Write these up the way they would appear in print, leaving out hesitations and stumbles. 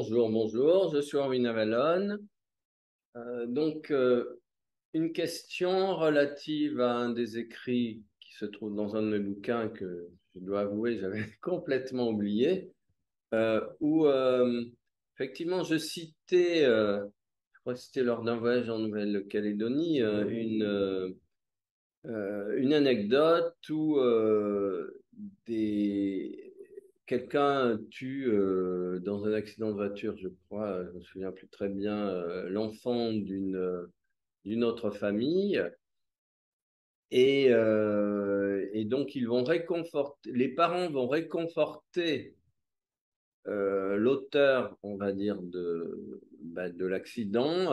bonjour, bonjour, je suis Henri Navalone. Une question relative à un des écrits qui se trouve dans un de mes bouquins que je dois avouer, j'avais complètement oublié, où effectivement je citais, je crois que c'était lors d'un voyage en Nouvelle-Calédonie, une anecdote où des... quelqu'un tue dans un accident de voiture, je crois, je me souviens plus très bien, l'enfant d'une autre famille. Et donc, ils vont réconforter, les parents vont réconforter l'auteur, on va dire, de l'accident,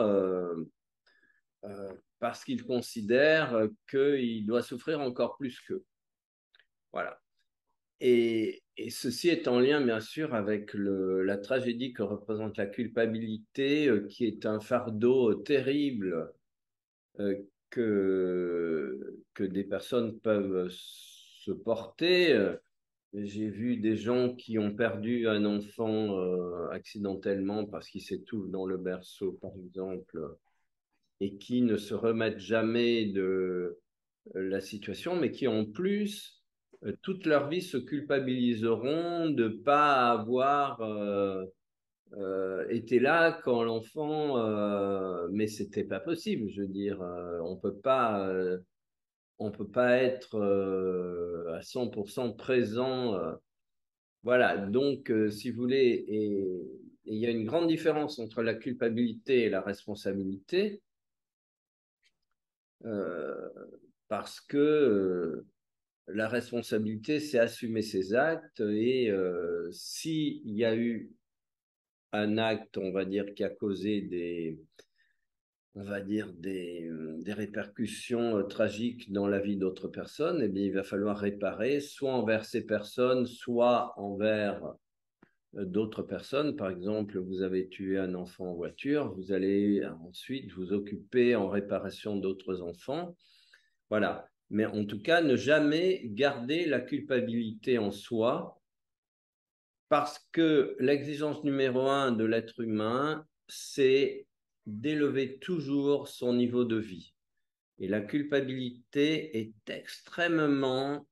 parce qu'ils considèrent qu'il doit souffrir encore plus qu'eux. Voilà. Et ceci est en lien, bien sûr, avec la tragédie que représente la culpabilité, qui est un fardeau terrible euh, que des personnes peuvent se porter. J'ai vu des gens qui ont perdu un enfant accidentellement parce qu'il s'étouffe dans le berceau, par exemple, et qui ne se remettent jamais de la situation, mais qui en plus, toute leur vie, se culpabiliseront de ne pas avoir été là quand l'enfant, mais c'était pas possible, je veux dire, on peut pas être à 100% présent. Voilà, donc si vous voulez, et il y a une grande différence entre la culpabilité et la responsabilité, euh, parce que la responsabilité, c'est assumer ses actes et s'il y a eu un acte, on va dire, qui a causé on va dire, des répercussions tragiques dans la vie d'autres personnes, eh bien, il va falloir réparer, soit envers ces personnes, soit envers d'autres personnes. Par exemple, vous avez tué un enfant en voiture, vous allez ensuite vous occuper en réparation d'autres enfants. Voilà. Mais en tout cas, ne jamais garder la culpabilité en soi, parce que l'exigence numéro un de l'être humain, c'est d'élever toujours son niveau de vie. Et la culpabilité est extrêmement,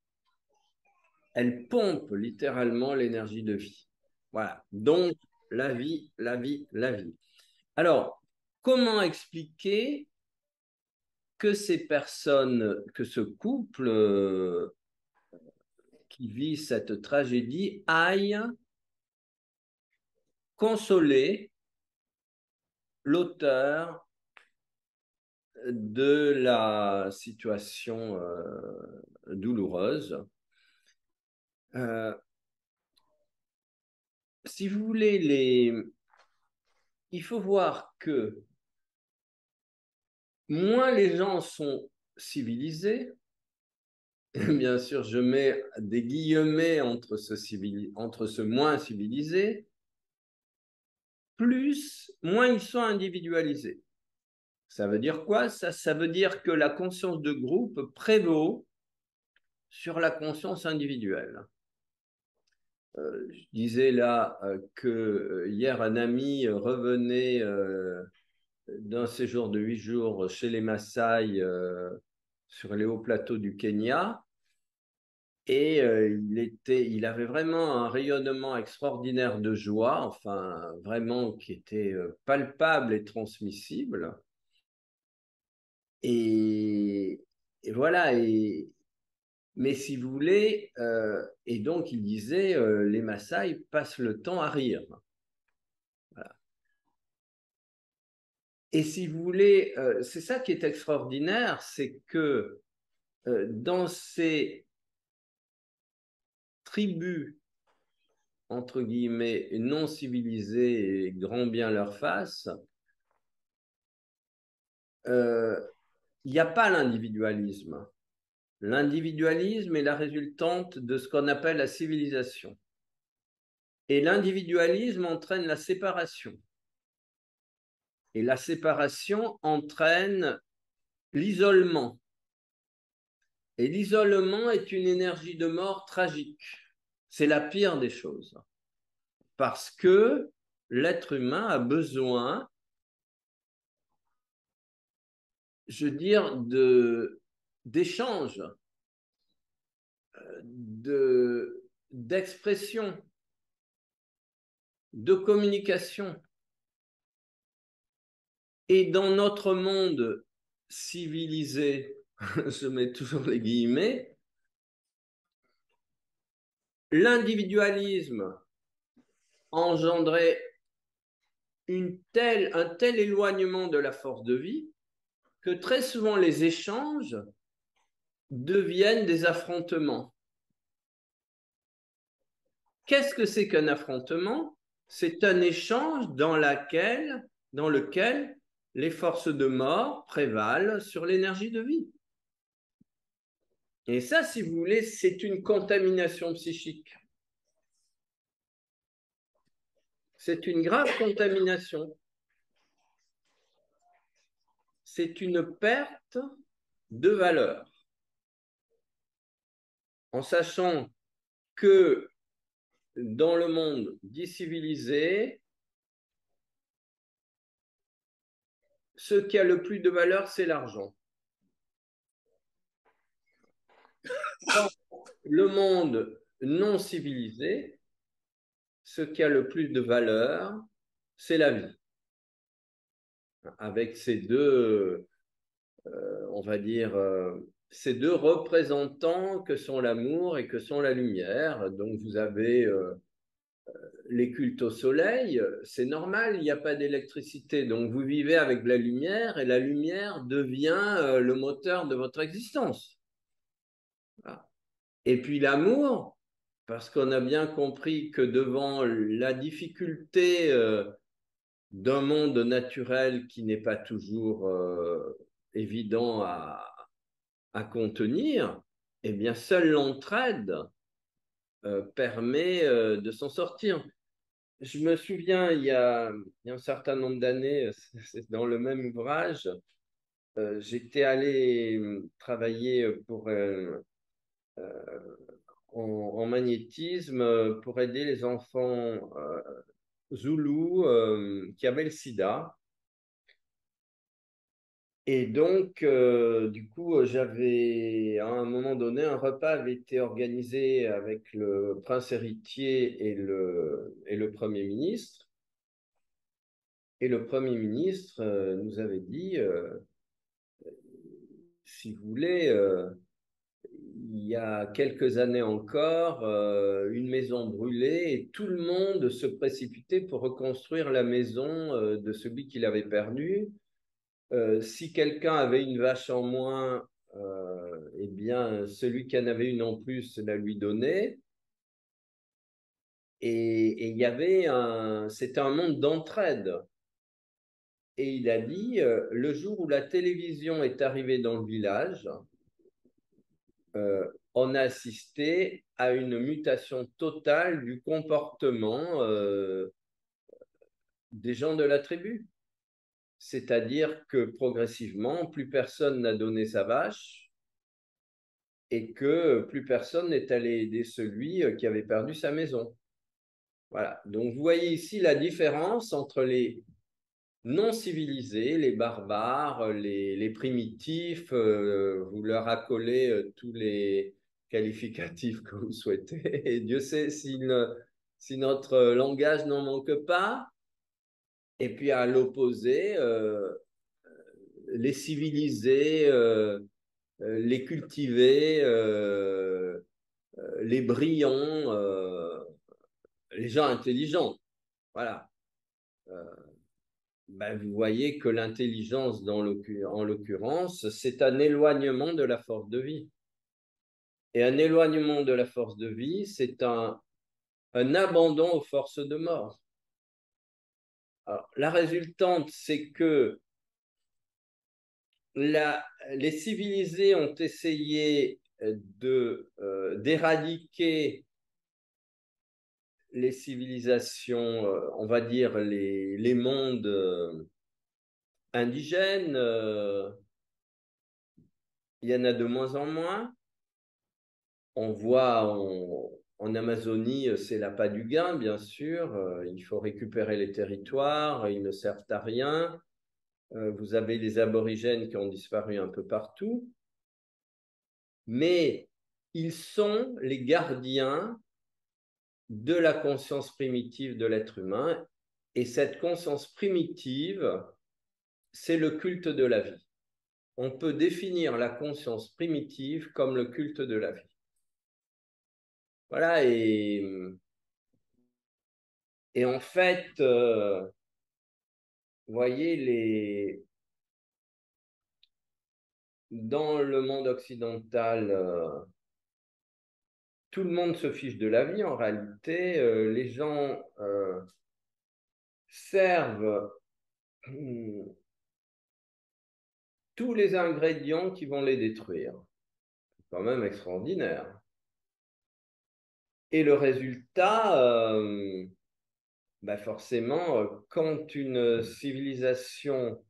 elle pompe littéralement l'énergie de vie. Voilà. Donc, la vie, la vie, la vie. Alors, comment expliquer que ces personnes, que ce couple qui vit cette tragédie aille consoler l'auteur de la situation douloureuse. Euh, Si vous voulez, il faut voir que moins les gens sont civilisés, bien sûr, je mets des guillemets entre ce moins civilisé, moins ils sont individualisés. Ça veut dire quoi? Ça veut dire que la conscience de groupe prévaut sur la conscience individuelle. Je disais là que hier, un ami revenait d'un séjour de 8 jours chez les Maasai sur les hauts plateaux du Kenya. Et il avait vraiment un rayonnement extraordinaire de joie, enfin vraiment qui était palpable et transmissible. Et, et voilà. Mais si vous voulez, et donc il disait, les Maasai passent le temps à rire. Voilà. Et si vous voulez, c'est ça qui est extraordinaire, c'est que dans ces tribus, entre guillemets, non civilisées et grand bien leur face, euh, il n'y a pas l'individualisme. L'individualisme est la résultante de ce qu'on appelle la civilisation. Et l'individualisme entraîne la séparation. Et la séparation entraîne l'isolement. Et l'isolement est une énergie de mort tragique. C'est la pire des choses. Parce que l'être humain a besoin, je veux dire, d'échanges, d'expression, de communication. Et dans notre monde civilisé, je mets toujours les guillemets, l'individualisme engendrait un tel éloignement de la force de vie que très souvent les échanges deviennent des affrontements. Qu'est-ce que c'est qu'un affrontement? C'est un échange dans lequel les forces de mort prévalent sur l'énergie de vie. Et ça, si vous voulez, c'est une contamination psychique. C'est une grave contamination. C'est une perte de valeur. En sachant que dans le monde dit civilisé, ce qui a le plus de valeur, c'est l'argent. Dans le monde non civilisé, ce qui a le plus de valeur, c'est la vie. Avec ces deux, on va dire, ces deux représentants que sont l'amour et que sont la lumière. Donc vous avez les cultes au soleil, c'est normal, il n'y a pas d'électricité. Donc vous vivez avec la lumière et la lumière devient le moteur de votre existence. Voilà. Et puis l'amour, parce qu'on a bien compris que devant la difficulté d'un monde naturel qui n'est pas toujours évident à contenir, eh bien, seule l'entraide permet de s'en sortir. Je me souviens, il y a un certain nombre d'années, c'est dans le même ouvrage, j'étais allé travailler en magnétisme pour aider les enfants zoulous qui avaient le sida. Et donc, du coup, j'avais, à un moment donné, un repas avait été organisé avec le prince héritier et le Premier ministre. Et le Premier ministre nous avait dit, si vous voulez, il y a quelques années encore, une maison brûlée et tout le monde se précipitait pour reconstruire la maison de celui qui l'avait perdue. Si quelqu'un avait une vache en moins, eh bien, celui qui en avait une en plus la lui donnait. Et il y avait c'était un monde d'entraide. Et il a dit, le jour où la télévision est arrivée dans le village, on a assisté à une mutation totale du comportement des gens de la tribu. C'est-à-dire que progressivement, plus personne n'a donné sa vache et que plus personne n'est allé aider celui qui avait perdu sa maison. Voilà. Donc vous voyez ici la différence entre les non civilisés, les barbares, les primitifs, vous leur accolez tous les qualificatifs que vous souhaitez. Et Dieu sait si notre langage n'en manque pas. Et puis à l'opposé, les civilisés, les cultivés, les brillants, les gens intelligents. Voilà. Ben, vous voyez que l'intelligence, en l'occurrence, c'est un éloignement de la force de vie. Et un éloignement de la force de vie, c'est un abandon aux forces de mort. Alors, la résultante, c'est que les civilisés ont essayé d'éradiquer les civilisations, on va dire les mondes indigènes. Il y en a de moins en moins. On voit en Amazonie, c'est l'appât du gain, bien sûr. Il faut récupérer les territoires, ils ne servent à rien. Vous avez les aborigènes qui ont disparu un peu partout. Mais ils sont les gardiens de la conscience primitive de l'être humain. Et cette conscience primitive, c'est le culte de la vie. On peut définir la conscience primitive comme le culte de la vie. Voilà, et en fait, vous voyez, dans le monde occidental, tout le monde se fiche de la vie en réalité. Les gens servent tous les ingrédients qui vont les détruire. C'est quand même extraordinaire. Et le résultat, forcément, quand une civilisation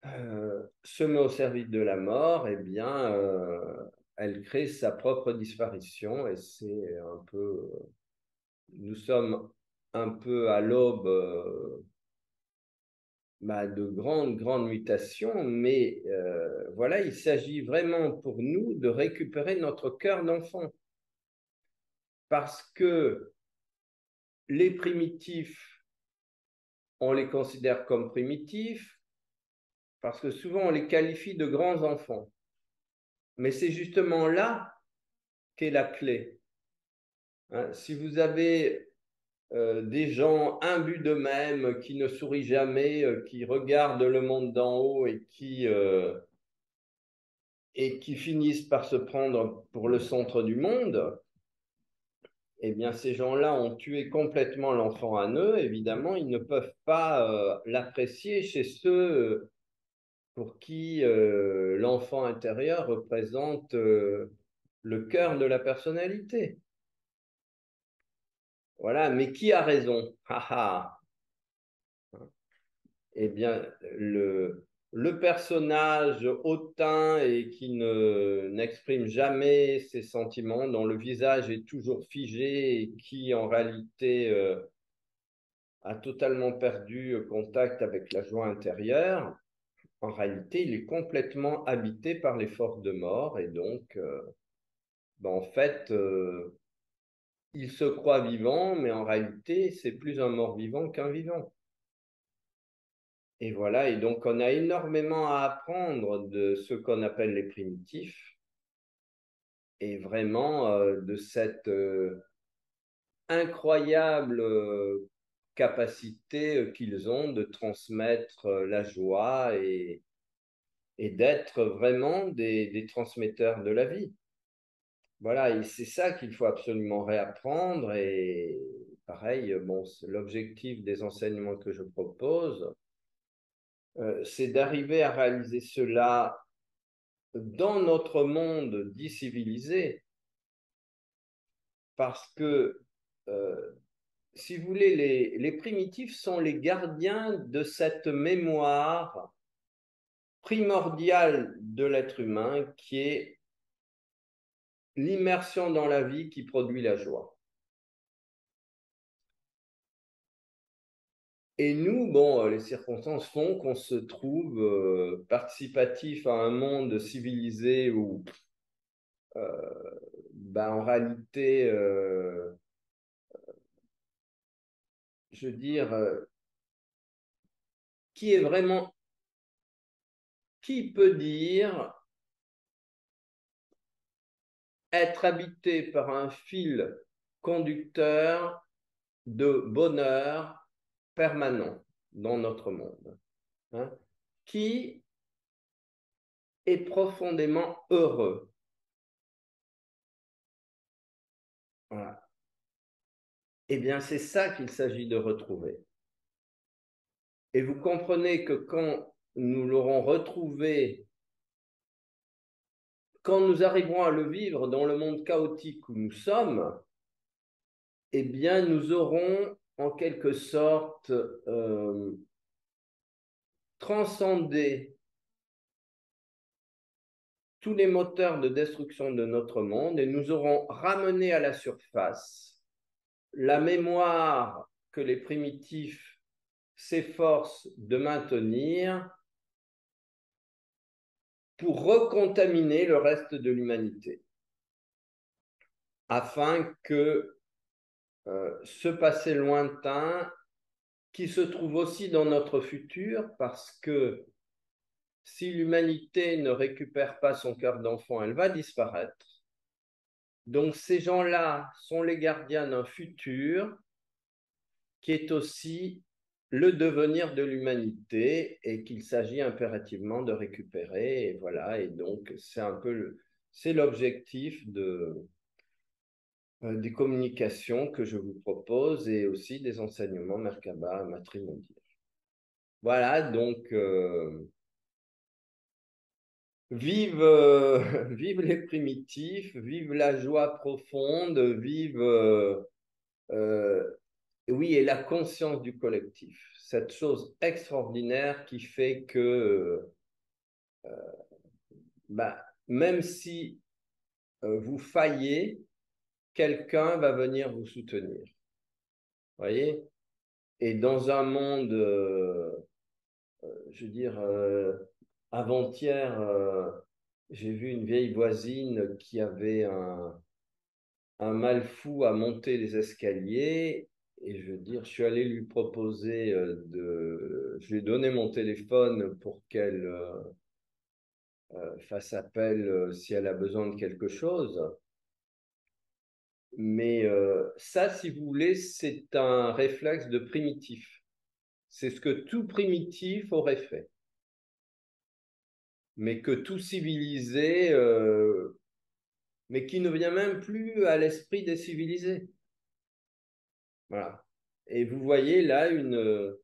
se met au service de la mort, eh bien, elle crée sa propre disparition. Et c'est un peu, nous sommes un peu à l'aube de grandes mutations, mais voilà, il s'agit vraiment pour nous de récupérer notre cœur d'enfant. Parce que les primitifs, on les considère comme primitifs, parce que souvent on les qualifie de grands enfants. Mais c'est justement là qu'est la clé. Hein, si vous avez des gens imbus d'eux-mêmes, qui ne sourient jamais, qui regardent le monde d'en haut et qui finissent par se prendre pour le centre du monde, eh bien, ces gens-là ont tué complètement l'enfant en eux. Évidemment, ils ne peuvent pas l'apprécier chez ceux pour qui l'enfant intérieur représente le cœur de la personnalité. Voilà, mais qui a raison? Eh bien, le personnage hautain et qui n'exprime jamais ses sentiments, dont le visage est toujours figé et qui, en réalité, a totalement perdu contact avec la joie intérieure, en réalité, il est complètement habité par les forces de mort et donc, en fait, il se croit vivant, mais en réalité, c'est plus un mort-vivant qu'un vivant. Et voilà, et donc on a énormément à apprendre de ce qu'on appelle les primitifs et vraiment de cette incroyable capacité qu'ils ont de transmettre la joie et d'être vraiment des transmetteurs de la vie. Voilà, et c'est ça qu'il faut absolument réapprendre et pareil, bon, l'objectif des enseignements que je propose, c'est d'arriver à réaliser cela dans notre monde dit civilisé, parce que, si vous voulez, les primitifs sont les gardiens de cette mémoire primordiale de l'être humain qui est l'immersion dans la vie qui produit la joie. Et nous, bon, les circonstances font qu'on se trouve participatif à un monde civilisé où, en réalité, je veux dire, qui est vraiment, qui peut dire être habité par un fil conducteur de bonheur permanent dans notre monde, hein, qui est profondément heureux. Voilà. Eh bien, c'est ça qu'il s'agit de retrouver. Et vous comprenez que quand nous l'aurons retrouvé, quand nous arriverons à le vivre dans le monde chaotique où nous sommes, eh bien, nous aurons en quelque sorte transcendé tous les moteurs de destruction de notre monde et nous aurons ramené à la surface la mémoire que les primitifs s'efforcent de maintenir pour recontaminer le reste de l'humanité, afin que ce passé lointain, qui se trouve aussi dans notre futur, parce que si l'humanité ne récupère pas son cœur d'enfant, elle va disparaître. Donc ces gens-là sont les gardiens d'un futur qui est aussi le devenir de l'humanité et qu'il s'agit impérativement de récupérer. Et voilà, et donc c'est un peu c'est l'objectif des communications que je vous propose et aussi des enseignements Merkaba matrimoniaux. Voilà, donc vive, vive les primitifs, vive la joie profonde, vive euh, oui, et la conscience du collectif, cette chose extraordinaire qui fait que bah, même si vous faillez, quelqu'un va venir vous soutenir. Voyez? Et dans un monde, je veux dire, avant-hier, j'ai vu une vieille voisine qui avait un mal fou à monter les escaliers. Et je veux dire, je suis allé lui proposer je lui ai donné mon téléphone pour qu'elle fasse appel si elle a besoin de quelque chose. Mais ça, si vous voulez, c'est un réflexe de primitif. C'est ce que tout primitif aurait fait. Mais que tout civilisé, mais qui ne vient même plus à l'esprit des civilisés. Voilà. Et vous voyez là une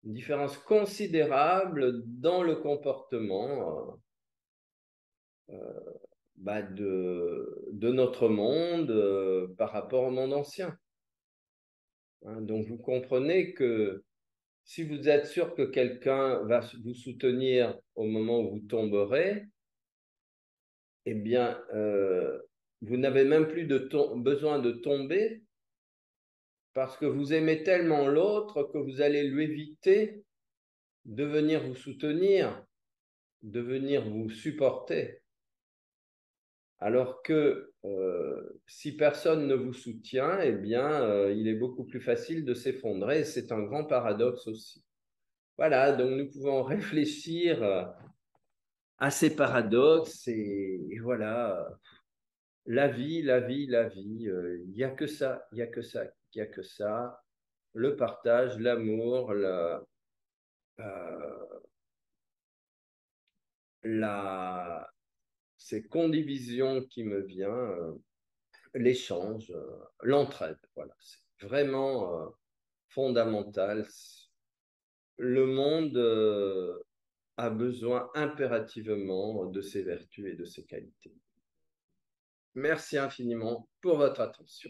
différence considérable dans le comportement de notre monde par rapport au monde ancien. Hein, donc vous comprenez que si vous êtes sûr que quelqu'un va vous soutenir au moment où vous tomberez, eh bien, vous n'avez même plus besoin de tomber parce que vous aimez tellement l'autre que vous allez lui éviter de venir vous soutenir, de venir vous supporter. Alors que si personne ne vous soutient, eh bien, il est beaucoup plus facile de s'effondrer. C'est un grand paradoxe aussi. Voilà, donc nous pouvons réfléchir à ces paradoxes et voilà, la vie, la vie, la vie. Il n'y a que ça, il n'y a que ça, il n'y a que ça. Le partage, l'amour, euh, la, ces condivisions qui me viennent, l'échange, l'entraide. Voilà, c'est vraiment fondamental. Le monde a besoin impérativement de ces vertus et de ces qualités. Merci infiniment pour votre attention.